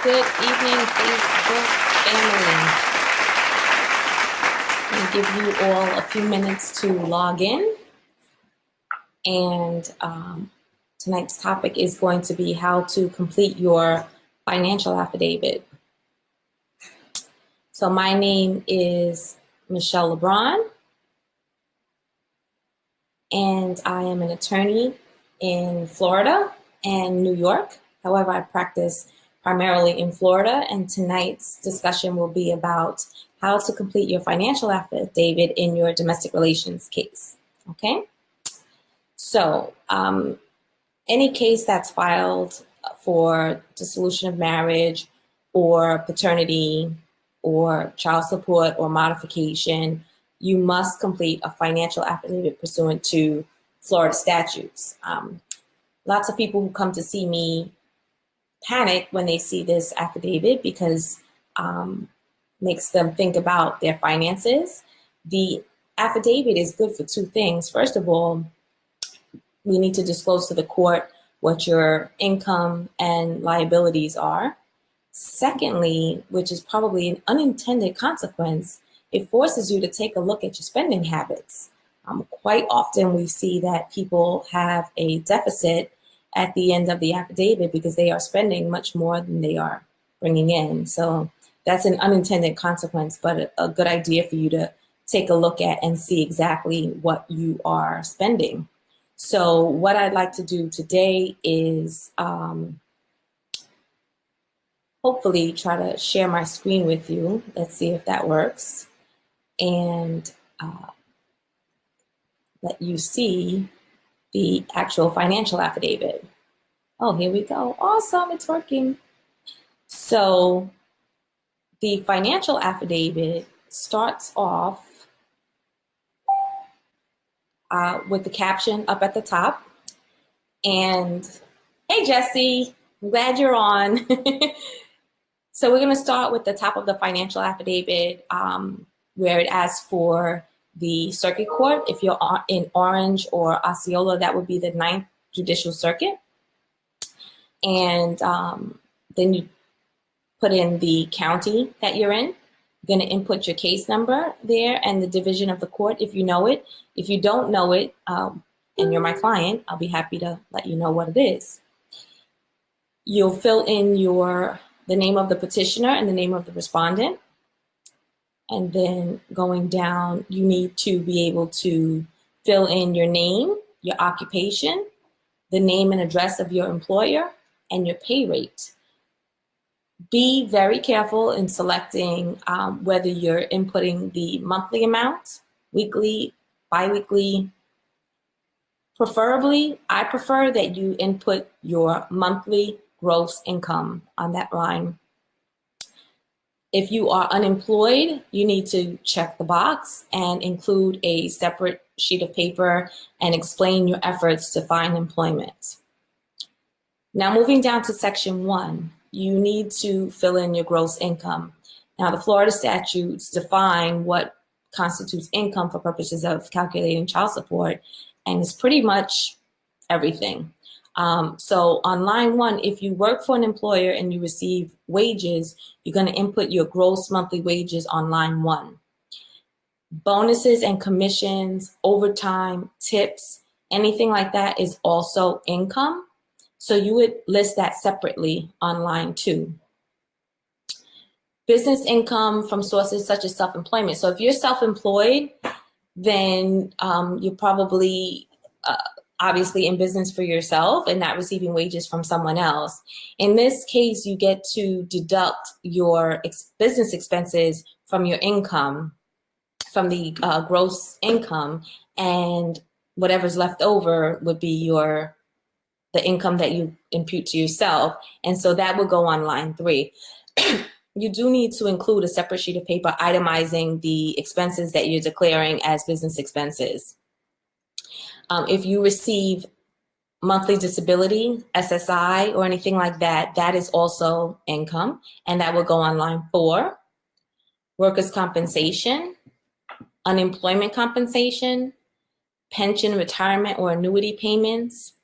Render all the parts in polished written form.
Good evening, Facebook family. I'm going to give you all a few minutes to log in. And tonight's topic is going to be how to complete your financial affidavit. So my name is Michelle Lebron, and I am an attorney in Florida and New York. However, I practice primarily in Florida, and tonight's discussion will be about how to complete your financial affidavit in your domestic relations case, okay? So any case that's filed for dissolution of marriage or paternity or child support or modification, you must complete a financial affidavit pursuant to Florida statutes. Lots of people who come to see me panic when they see this affidavit because makes them think about their finances. The affidavit is good for two things. First of all, we need to disclose to the court what your income and liabilities are. Secondly, which is probably an unintended consequence, it forces you to take a look at your spending habits. Quite often we see that people have a deficit at the end of the affidavit because they are spending much more than they are bringing in. So that's an unintended consequence, but a good idea for you to take a look at and see exactly what you are spending. So what I'd like to do today is hopefully try to share my screen with you. Let's see if that works. And let you see the actual financial affidavit. Oh, here we go. Awesome, it's working. So the financial affidavit starts off with the caption up at the top. And hey, Jesse, I'm glad you're on. So we're going to start with the top of the financial affidavit where it asks for the circuit court. If you're in Orange or Osceola, that would be the 9th Judicial Circuit. And then you put in the county that you're in. You're going to input your case number there and the division of the court if you know it. If you don't know it and you're my client, I'll be happy to let you know what it is. You'll fill in the name of the petitioner and the name of the respondent. And then going down, you need to be able to fill in your name, your occupation, the name and address of your employer, and your pay rate. Be very careful in selecting whether you're inputting the monthly amount, weekly, biweekly. Preferably, I prefer that you input your monthly gross income on that line. If you are unemployed, you need to check the box and include a separate sheet of paper and explain your efforts to find employment. Now, moving down to section 1, you need to fill in your gross income. Now, the Florida statutes define what constitutes income for purposes of calculating child support, and it's pretty much everything. So on line 1, if you work for an employer and you receive wages, you're going to input your gross monthly wages on line 1. Bonuses and commissions, overtime, tips, anything like that is also income. So you would list that separately on line 2. Business income from sources such as self-employment. So if you're self-employed, then you're probably obviously in business for yourself and not receiving wages from someone else. In this case, you get to deduct your business expenses from your income, from the gross income, and whatever's left over would be the income that you impute to yourself. And so that would go on line 3. You do need to include a separate sheet of paper itemizing the expenses that you're declaring as business expenses. If you receive monthly disability, SSI, or anything like that, that is also income, and that will go on line 4. Workers' compensation, unemployment compensation, pension, retirement, or annuity payments,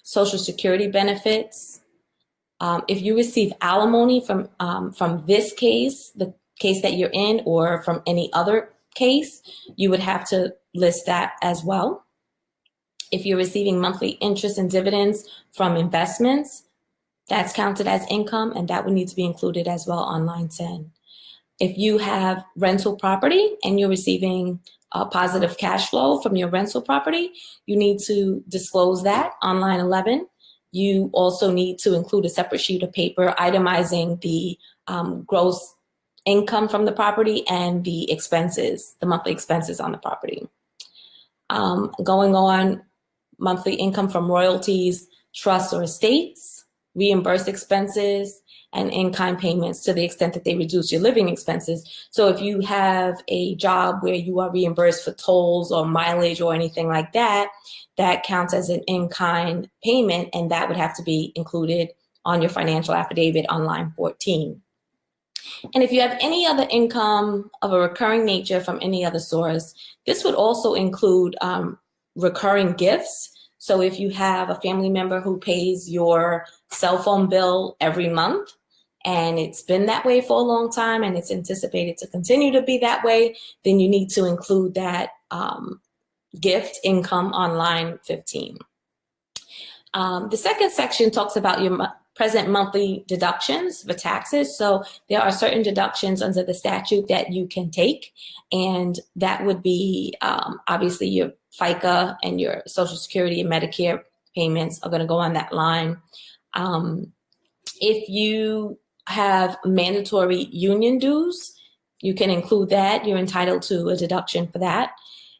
Social Security benefits, If you receive alimony from this case, the case that you're in, or from any other case, you would have to list that as well. If you're receiving monthly interest and dividends from investments, that's counted as income, and that would need to be included as well on line 10. If you have rental property and you're receiving positive cash flow from your rental property, you need to disclose that on line 11. You also need to include a separate sheet of paper itemizing the gross income from the property and the expenses, the monthly expenses on the property. Going on, monthly income from royalties, trusts, or estates, reimbursed expenses, and in-kind payments to the extent that they reduce your living expenses. So if you have a job where you are reimbursed for tolls or mileage or anything like that, that counts as an in-kind payment, and that would have to be included on your financial affidavit on line 14. And if you have any other income of a recurring nature from any other source, this would also include recurring gifts. So if you have a family member who pays your cell phone bill every month, and it's been that way for a long time, and it's anticipated to continue to be that way, then you need to include that gift income on line 15. The second section talks about your present monthly deductions for taxes. So there are certain deductions under the statute that you can take, and that would be obviously your FICA and your Social Security and Medicare payments are going to go on that line. If you have mandatory union dues, you can include that. You're entitled to a deduction for that.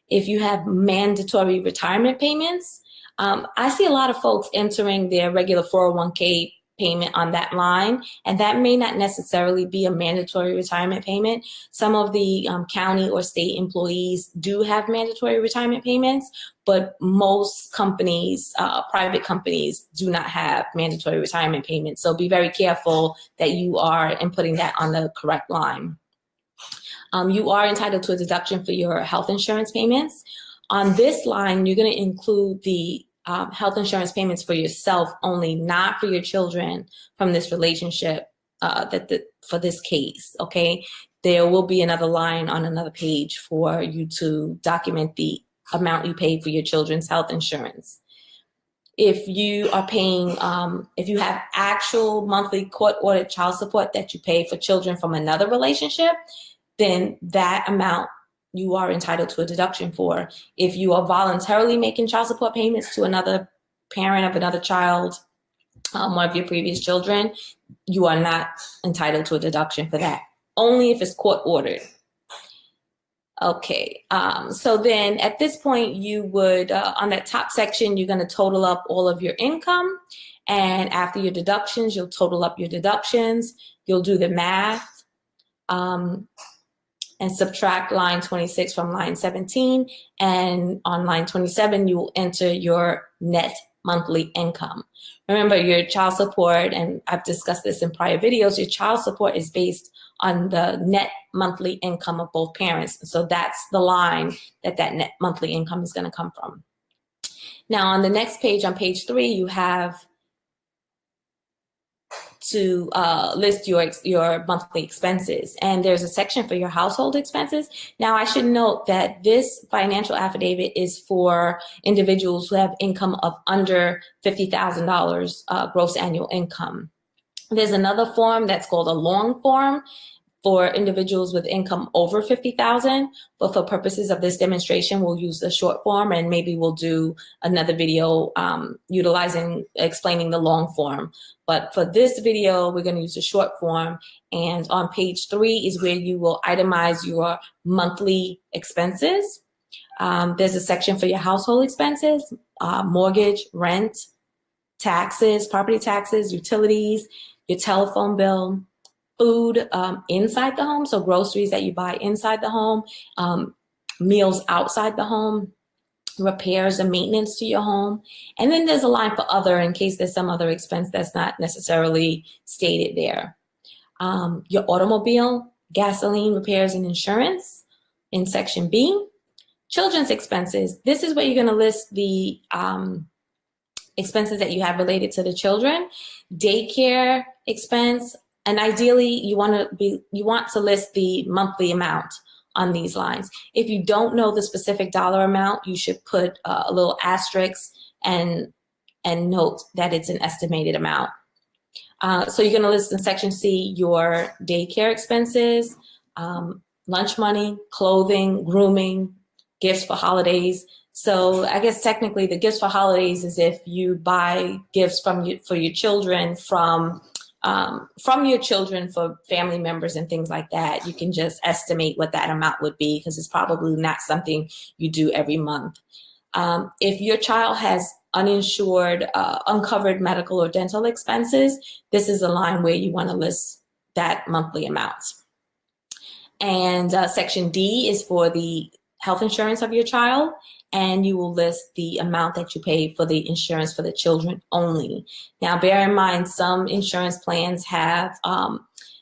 If you have mandatory retirement payments, I see a lot of folks entering their regular 401k payment on that line, and that may not necessarily be a mandatory retirement payment. Some of the county or state employees do have mandatory retirement payments, but most companies, private companies, do not have mandatory retirement payments. So be very careful that you are inputting that on the correct line. You are entitled to a deduction for your health insurance payments. On this line, you're going to include the health insurance payments for yourself only, not for your children from this relationship for this case, okay? There will be another line on another page for you to document the amount you pay for your children's health insurance. If you are paying, if you have actual monthly court-ordered child support that you pay for children from another relationship, then that amount you are entitled to a deduction for. If you are voluntarily making child support payments to another parent of another child, one of your previous children, you are not entitled to a deduction for that, only if it's court ordered. Okay, so then at this point you would, on that top section, you're gonna total up all of your income, and after your deductions, you'll total up your deductions, you'll do the math, and subtract line 26 from line 17. And on line 27, you will enter your net monthly income. Remember, your child support, and I've discussed this in prior videos, your child support is based on the net monthly income of both parents. So that's the line that that net monthly income is going to come from. Now, on the next page, on page 3, you have to list your monthly expenses, and there's a section for your household expenses. Now, I should note that this financial affidavit is for individuals who have income of under $50,000 gross annual income. There's another form that's called a long form for individuals with income over $50,000, but for purposes of this demonstration, we'll use the short form, and maybe we'll do another video explaining the long form. But for this video, we're going to use the short form, and on page 3 is where you will itemize your monthly expenses. There's a section for your household expenses, mortgage, rent, taxes, property taxes, utilities, your telephone bill, food inside the home, so groceries that you buy inside the home, meals outside the home, repairs and maintenance to your home. And then there's a line for other, in case there's some other expense that's not necessarily stated there. Your automobile, gasoline, repairs, and insurance in section B. Children's expenses, this is where you're going to list the expenses that you have related to the children, daycare expense, and ideally you want to list the monthly amount on these lines. If you don't know the specific dollar amount, you should put a little asterisk and note that it's an estimated amount. So you're going to list in section C your daycare expenses, lunch money, clothing, grooming, gifts for holidays. So I guess technically the gifts for holidays is if you buy gifts for your children from your children for family members and things like that. You can just estimate what that amount would be because it's probably not something you do every month. If your child has uninsured, uncovered medical or dental expenses, this is a line where you want to list that monthly amount. And section D is for the health insurance of your child, and you will list the amount that you pay for the insurance for the children only. Now, bear in mind, some insurance plans have,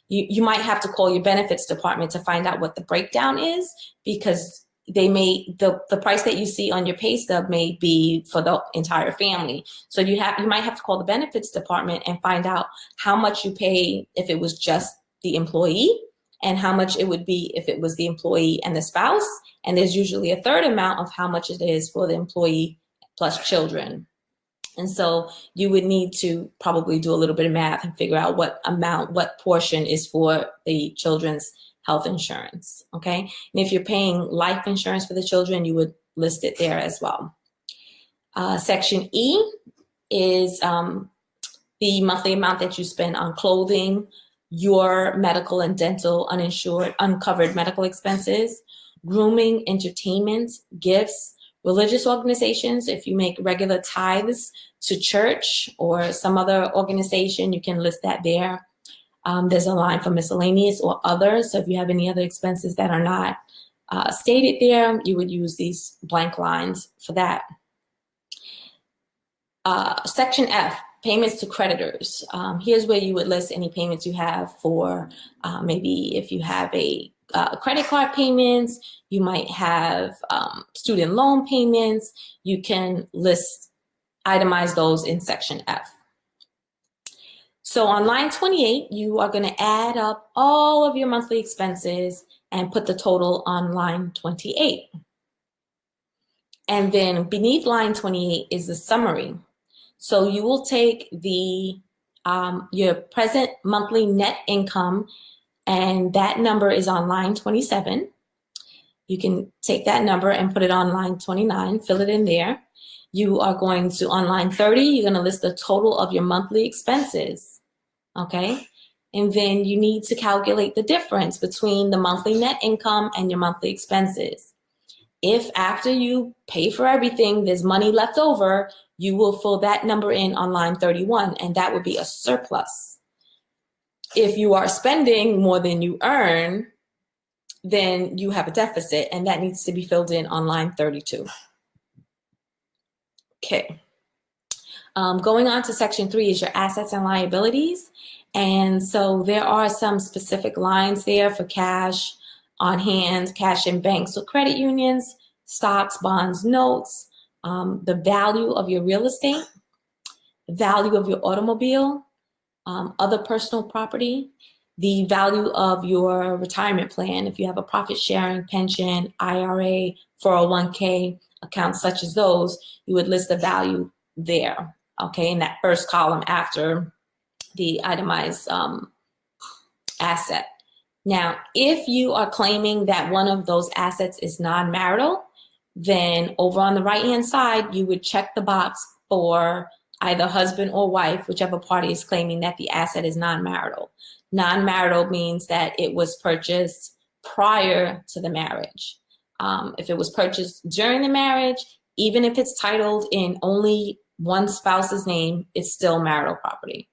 you might have to call your benefits department to find out what the breakdown is, because they may, the price that you see on your pay stub may be for the entire family. So you might have to call the benefits department and find out how much you pay if it was just the employee, and how much it would be if it was the employee and the spouse. And there's usually a third amount of how much it is for the employee plus children. And so you would need to probably do a little bit of math and figure out what portion is for the children's health insurance, okay? And if you're paying life insurance for the children, you would list it there as well. Section E is the monthly amount that you spend on clothing, your medical and dental uninsured, uncovered medical expenses, grooming, entertainment, gifts, religious organizations. If you make regular tithes to church or some other organization, you can list that there. There's a line for miscellaneous or others. So if you have any other expenses that are not stated there, you would use these blank lines for that. Section F, payments to creditors. Here's where you would list any payments you have for maybe if you have a credit card payments, you might have student loan payments. You can itemize those in section F. So on line 28, you are going to add up all of your monthly expenses and put the total on line 28. And then beneath line 28 is the summary. So you will take your present monthly net income, and that number is on line 27. You can take that number and put it on line 29, fill it in there. You are going to, on line 30, you're going to list the total of your monthly expenses, okay? And then you need to calculate the difference between the monthly net income and your monthly expenses. If after you pay for everything, there's money left over, you will fill that number in on line 31, and that would be a surplus. If you are spending more than you earn, then you have a deficit, and that needs to be filled in on line 32. Okay. Going on to section 3 is your assets and liabilities. And so there are some specific lines there for cash on hand, cash in banks or credit unions, stocks, bonds, notes, the value of your real estate, the value of your automobile, other personal property, the value of your retirement plan. If you have a profit sharing, pension, IRA, 401k, accounts such as those, you would list the value there, okay, in that first column after the itemized asset. Now, if you are claiming that one of those assets is non-marital, then over on the right-hand side, you would check the box for either husband or wife, whichever party is claiming that the asset is non-marital. Non-marital means that it was purchased prior to the marriage. If it was purchased during the marriage, even if it's titled in only one spouse's name, it's still marital property.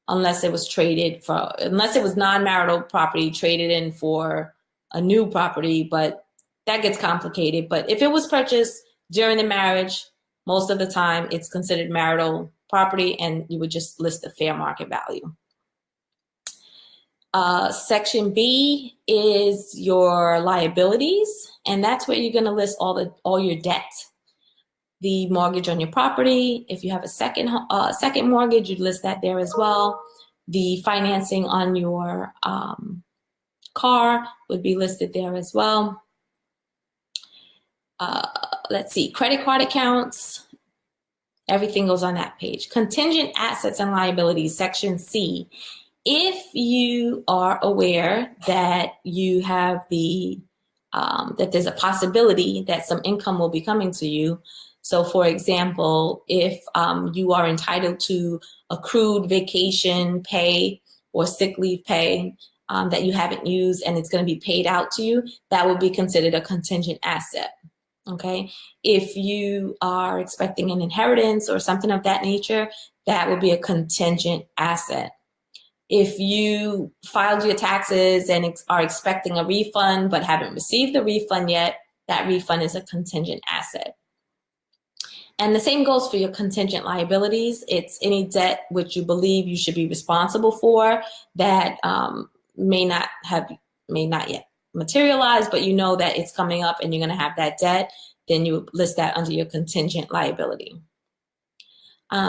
Unless it was non-marital property traded in for a new property, but that gets complicated. But if it was purchased during the marriage, most of the time it's considered marital property, and you would just list the fair market value. Section B is your liabilities, and that's where you're going to list all your debt. the mortgage on your property. If you have a second mortgage, you'd list that there as well. The financing on your car would be listed there as well. Let's see, credit card accounts, everything goes on that page. Contingent assets and liabilities, section C. If you are aware that you have that there's a possibility that some income will be coming to you. So for example, if you are entitled to accrued vacation pay or sick leave pay that you haven't used and it's going to be paid out to you, that would be considered a contingent asset. Okay, if you are expecting an inheritance or something of that nature, that would be a contingent asset. If you filed your taxes and are expecting a refund but haven't received the refund yet, that refund is a contingent asset. And the same goes for your contingent liabilities. It's any debt which you believe you should be responsible for that may not yet materialize, but you know that it's coming up and you're going to have that debt, then you would list that under your contingent liability.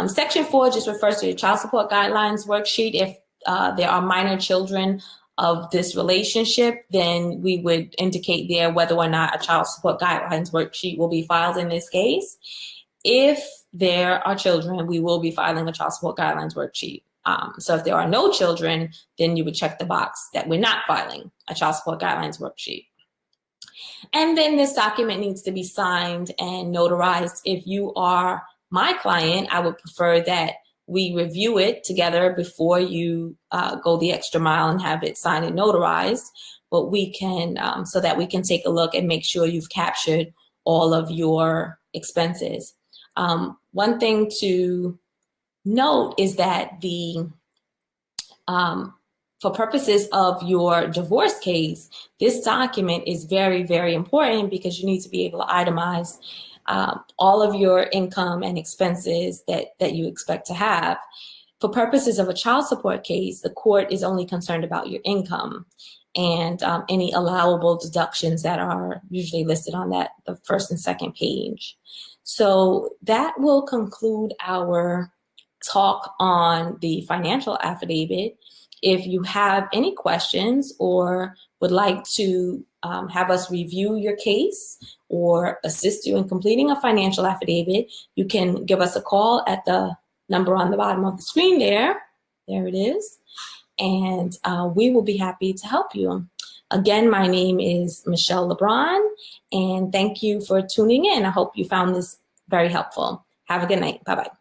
Section 4 just refers to your child support guidelines worksheet. If there are minor children of this relationship, then we would indicate there whether or not a child support guidelines worksheet will be filed in this case. If there are children, we will be filing a child support guidelines worksheet. So if there are no children, then you would check the box that we're not filing a child support guidelines worksheet. And then this document needs to be signed and notarized. If you are my client, I would prefer that we review it together before you go the extra mile and have it signed and notarized. But we can, so that we can take a look and make sure you've captured all of your expenses. One thing to note is that for purposes of your divorce case, this document is very, very important because you need to be able to itemize all of your income and expenses that you expect to have. For purposes of a child support case, the court is only concerned about your income and any allowable deductions that are usually listed on the first and second page. So that will conclude our talk on the financial affidavit. If you have any questions or would like to have us review your case or assist you in completing a financial affidavit, you can give us a call at the number on the bottom of the screen there. There it is. And we will be happy to help you. Again, my name is Michelle Lebron, and thank you for tuning in. I hope you found this very helpful. Have a good night. Bye-bye.